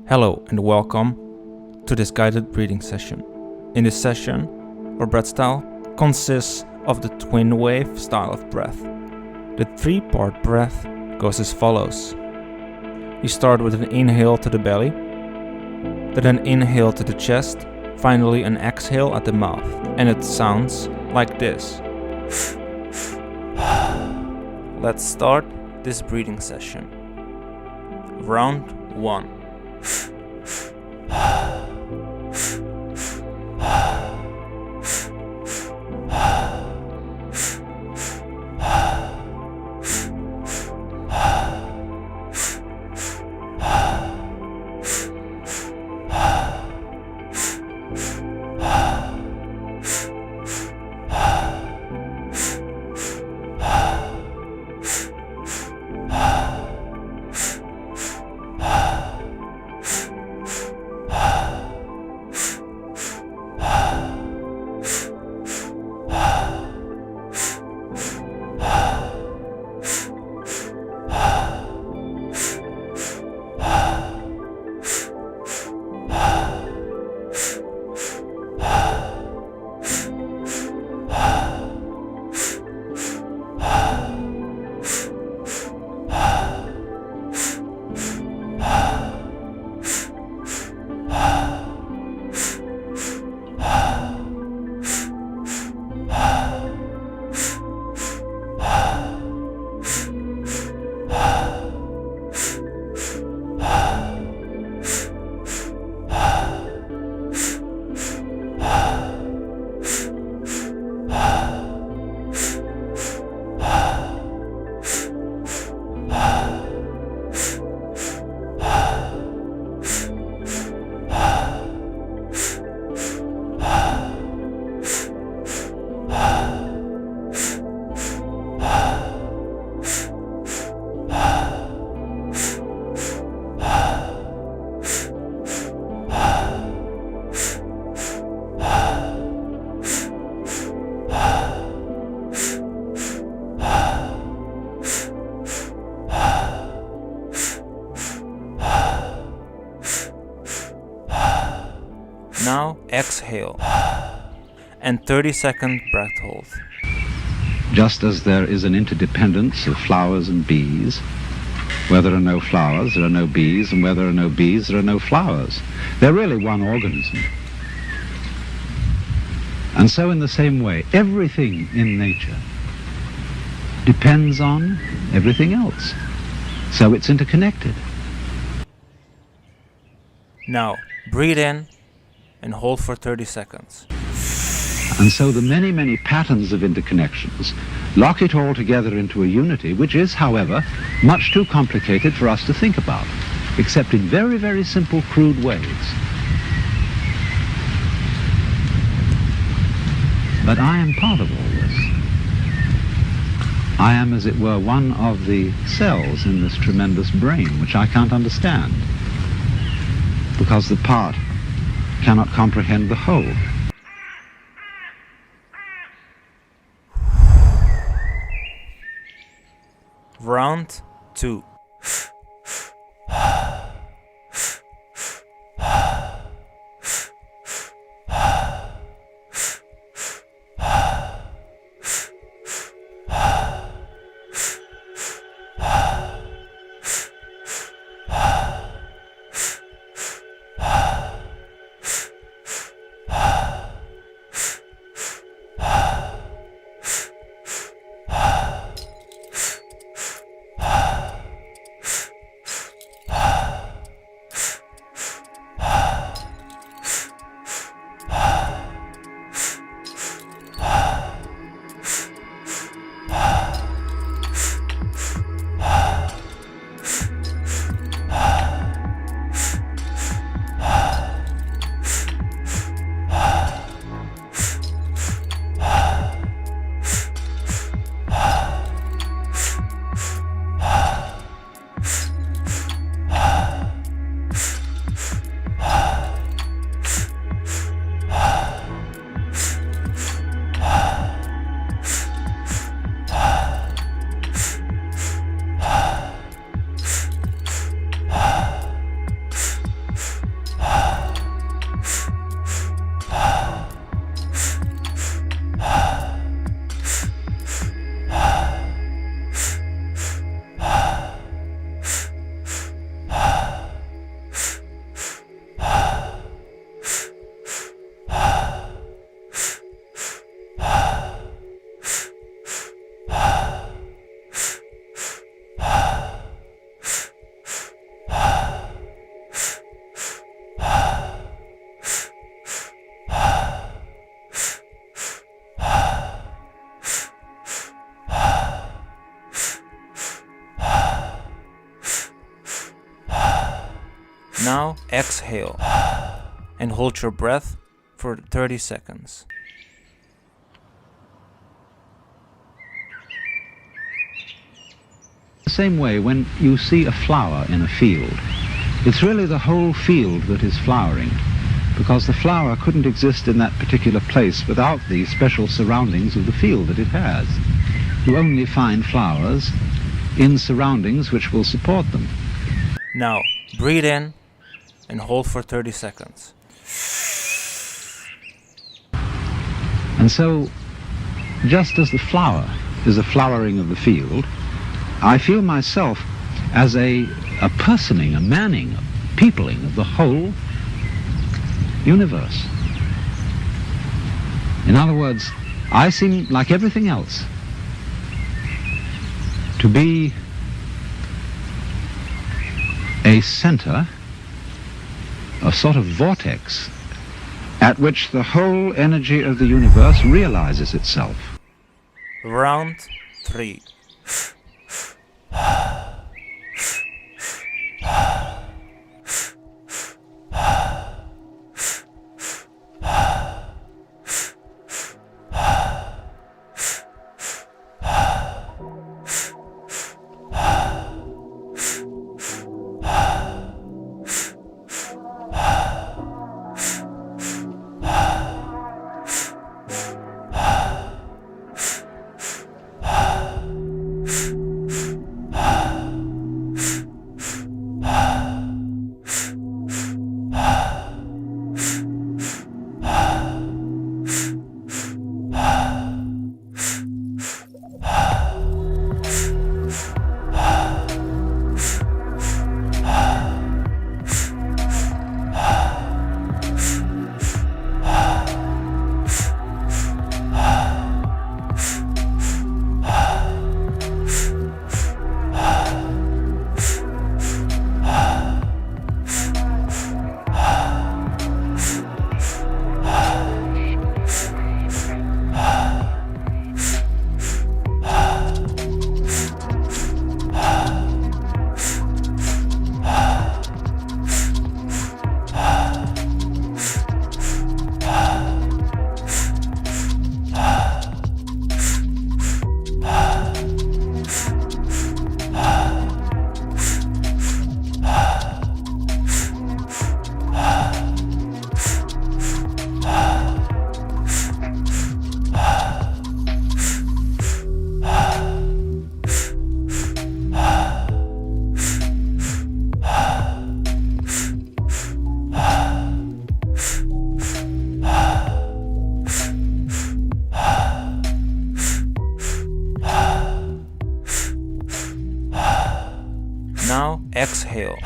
Hello and welcome to this guided breathing session. In this session, our breath style consists of the twin wave style of breath. The 3-part breath goes as follows. You start with an inhale to the belly, then an inhale to the chest, finally an exhale at the mouth, and it sounds like this. Let's start this breathing session. Round 1. Now exhale and 30-second breath hold. Just as there is an interdependence of flowers and bees, where there are no flowers, there are no bees, and where there are no bees, there are no flowers. They're really one organism. And so in the same way, everything in nature depends on everything else. So it's interconnected. Now breathe in and hold for 30 seconds. And so the many, many patterns of interconnections lock it all together into a unity, which is, however, much too complicated for us to think about, except in very, very simple, crude ways. But I am part of all this. I am, as it were, one of the cells in this tremendous brain, which I can't understand, because the part cannot comprehend the whole. Round 2. Now exhale and hold your breath for 30 seconds. The same way, when you see a flower in a field, it's really the whole field that is flowering, because the flower couldn't exist in that particular place without the special surroundings of the field that it has. You only find flowers in surroundings which will support them. Now breathe in and hold for 30 seconds. And so, just as the flower is a flowering of the field, I feel myself as a personing, a manning, a peopling of the whole universe. In other words, I seem, like everything else, to be a center, a sort of vortex, at which the whole energy of the universe realizes itself. Round 3. Now exhale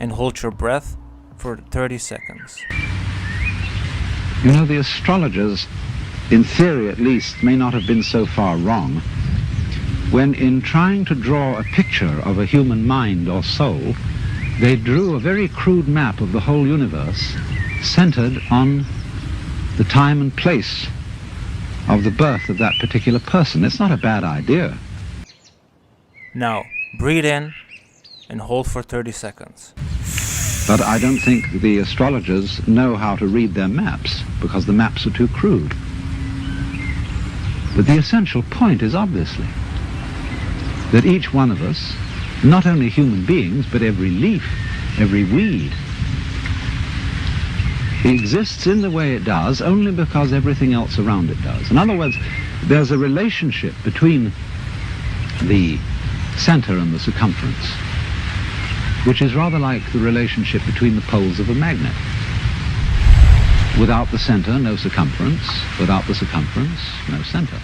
and hold your breath for 30 seconds. You know, the astrologers, in theory at least, may not have been so far wrong when, in trying to draw a picture of a human mind or soul, they drew a very crude map of the whole universe centered on the time and place of the birth of that particular person. It's not a bad idea. Now breathe in and hold for 30 seconds. But I don't think the astrologers know how to read their maps, because the maps are too crude. But the essential point is obviously that each one of us, not only human beings, but every leaf, every weed, exists in the way it does only because everything else around it does. In other words, there's a relationship between the center and the circumference, which is rather like the relationship between the poles of a magnet. Without the center, no circumference. Without the circumference, no center.